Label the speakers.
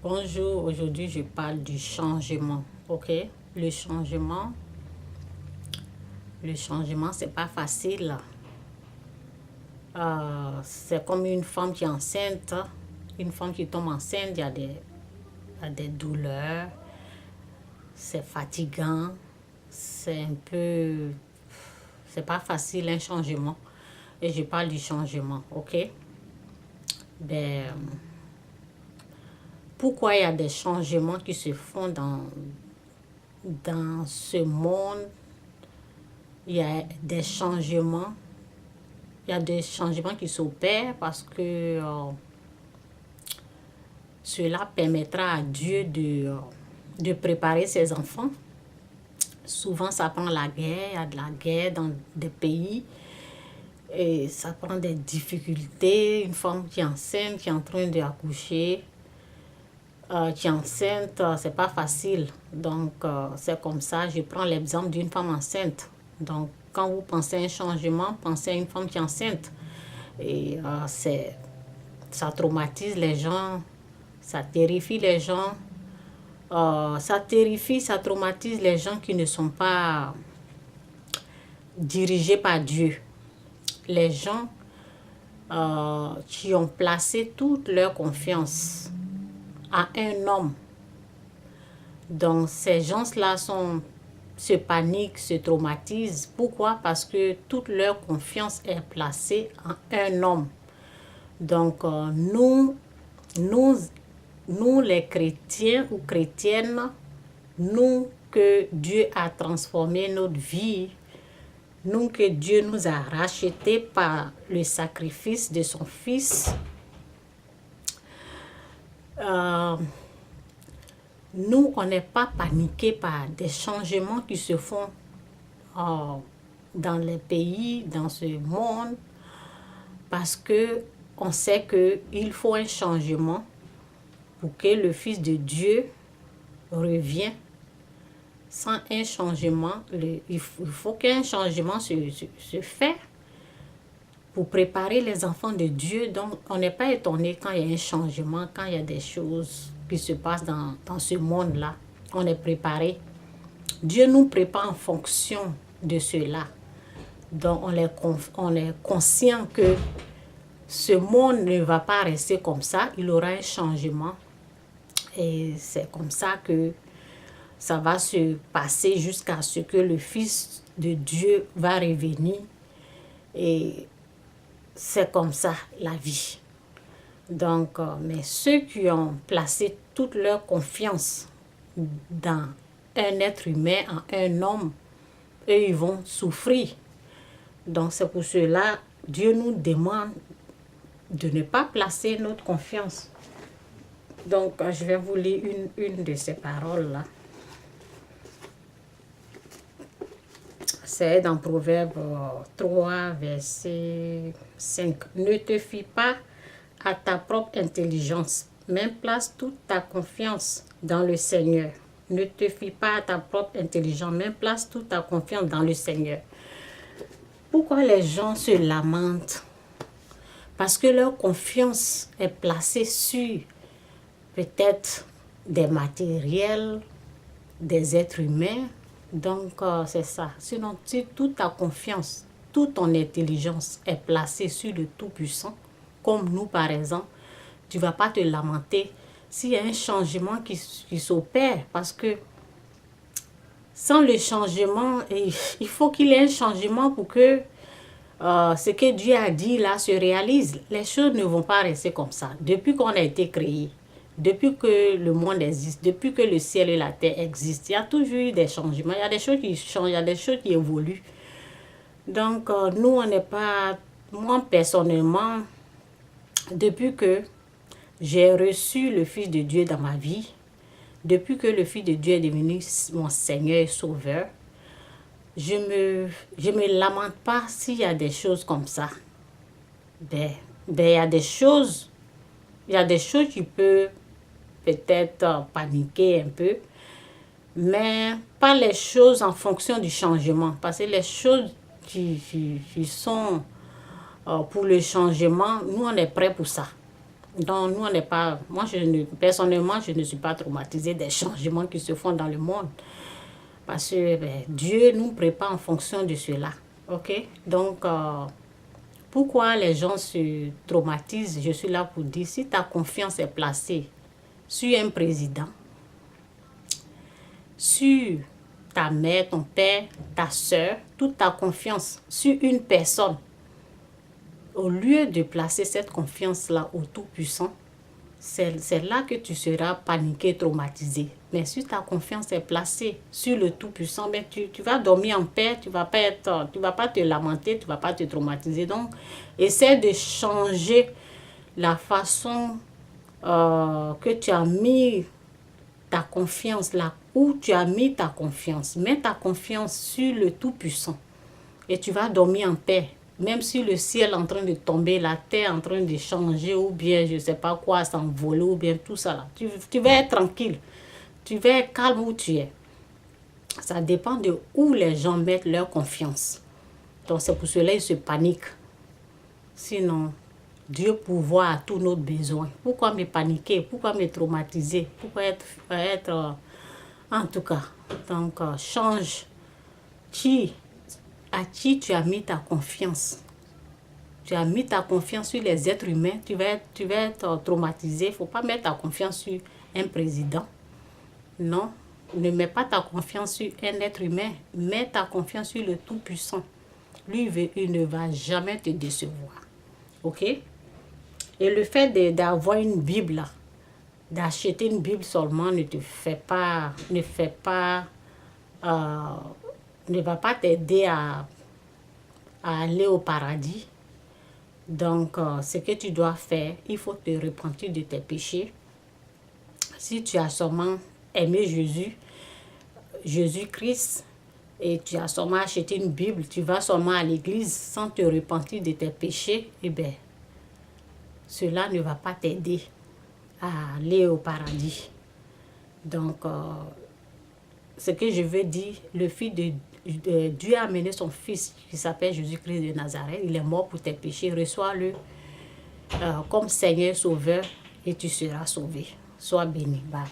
Speaker 1: Bonjour, aujourd'hui je parle du changement, ok? Le changement, c'est pas facile. C'est comme une femme qui est enceinte, une femme qui tombe enceinte, il y a des douleurs, c'est fatigant, c'est pas facile un changement. Et je parle du changement, ok? Ben, pourquoi il y a des changements qui se font dans ce monde? Il y a des changements qui s'opèrent parce que cela permettra à Dieu de préparer ses enfants. Souvent, ça prend la guerre, il y a de la guerre dans des pays et ça prend des difficultés. Une femme qui est enceinte, qui est en train d'accoucher, qui est enceinte, c'est pas facile. Donc, c'est comme ça. Je prends l'exemple d'une femme enceinte. Donc, quand vous pensez à un changement, pensez à une femme qui est enceinte. Et ça traumatise les gens, ça terrifie les gens. Ça traumatise les gens qui ne sont pas dirigés par Dieu. Les gens qui ont placé toute leur confiance à un homme. Donc, ces gens-là se paniquent, se traumatisent. Pourquoi? Parce que toute leur confiance est placée en un homme. Donc, nous les chrétiens ou chrétiennes, nous que Dieu a transformé notre vie, nous que Dieu nous a rachetés par le sacrifice de son Fils, nous, on n'est pas paniqués par des changements qui se font dans les pays, dans ce monde, parce que on sait qu'il faut un changement pour que le Fils de Dieu revienne. Sans un changement, il faut qu'un changement se fait pour préparer les enfants de Dieu. Donc, on n'est pas étonné quand il y a un changement, quand il y a des choses qui se passent dans ce monde-là. On est préparé. Dieu nous prépare en fonction de cela. Donc, on est conscient que ce monde ne va pas rester comme ça. Il aura un changement. Et c'est comme ça que ça va se passer jusqu'à ce que le Fils de Dieu va revenir. Et c'est comme ça la vie. Donc, mais ceux qui ont placé toute leur confiance dans un être humain, en un homme, eux, ils vont souffrir. Donc, c'est pour cela, Dieu nous demande de ne pas placer notre confiance. Donc, je vais vous lire une de ces paroles-là. C'est dans Proverbe 3, verset 5. Ne te fie pas à ta propre intelligence, mais place toute ta confiance dans le Seigneur. Ne te fie pas à ta propre intelligence, mais place toute ta confiance dans le Seigneur. Pourquoi les gens se lamentent? Parce que leur confiance est placée sur peut-être des matériels, des êtres humains. Donc, c'est ça. Sinon, si toute ta confiance, toute ton intelligence est placée sur le Tout-Puissant, comme nous, par exemple, tu ne vas pas te lamenter s'il y a un changement qui s'opère. Parce que sans le changement, il faut qu'il y ait un changement pour que ce que Dieu a dit là se réalise. Les choses ne vont pas rester comme ça. Depuis qu'on a été créé, depuis que le monde existe, depuis que le ciel et la terre existent, il y a toujours eu des changements. Il y a des choses qui changent, il y a des choses qui évoluent. Donc, nous, on n'est pas... Moi, personnellement, depuis que j'ai reçu le Fils de Dieu dans ma vie, depuis que le Fils de Dieu est devenu mon Seigneur et Sauveur, je me lamente pas s'il y a des choses comme ça. Il y a des choses qui peuvent peut-être paniquer un peu, mais pas les choses en fonction du changement. Parce que les choses qui sont pour le changement, nous, on est prêts pour ça. Donc, nous, on n'est pas... Moi, personnellement, je ne suis pas traumatisée des changements qui se font dans le monde. Parce que Dieu nous prépare en fonction de cela. OK? Donc, pourquoi les gens se traumatisent? Je suis là pour dire, si ta confiance est placée sur un président, sur ta mère, ton père, ta soeur, toute ta confiance sur une personne, au lieu de placer cette confiance-là au Tout-Puissant, c'est là que tu seras paniqué, traumatisé. Mais si ta confiance est placée sur le Tout-Puissant, ben tu vas dormir en paix, tu vas pas te lamenter, tu vas pas te traumatiser. Donc, essaie de changer la façon que tu as mis ta confiance là, où tu as mis ta confiance. Mets ta confiance sur le Tout-Puissant et tu vas dormir en paix. Même si le ciel est en train de tomber, la terre est en train de changer, ou bien je ne sais pas quoi, s'envoler, ou bien tout ça là. Tu vas être tranquille. Tu vas être calme où tu es. Ça dépend de où les gens mettent leur confiance. Donc c'est pour cela qu'ils se paniquent. Sinon, Dieu pourvoit à tous nos besoins. Pourquoi me paniquer? Pourquoi me traumatiser? Pourquoi être en tout cas, donc change. À qui tu as mis ta confiance? Tu as mis ta confiance sur les êtres humains, tu vas être traumatisé. Il ne faut pas mettre ta confiance sur un président. Non, ne mets pas ta confiance sur un être humain. Mets ta confiance sur le Tout-Puissant. Lui, il ne va jamais te décevoir. OK? Et le fait d'avoir une Bible, d'acheter une Bible seulement ne va pas t'aider à aller au paradis. Donc, ce que tu dois faire, il faut te repentir de tes péchés. Si tu as seulement aimé Jésus-Christ, et tu as seulement acheté une Bible, tu vas seulement à l'église sans te repentir de tes péchés, eh bien, cela ne va pas t'aider à aller au paradis. Donc, ce que je veux dire, le Fils de Dieu a amené son Fils qui s'appelle Jésus-Christ de Nazareth. Il est mort pour tes péchés. Reçois-le comme Seigneur Sauveur et tu seras sauvé. Sois béni. Bye.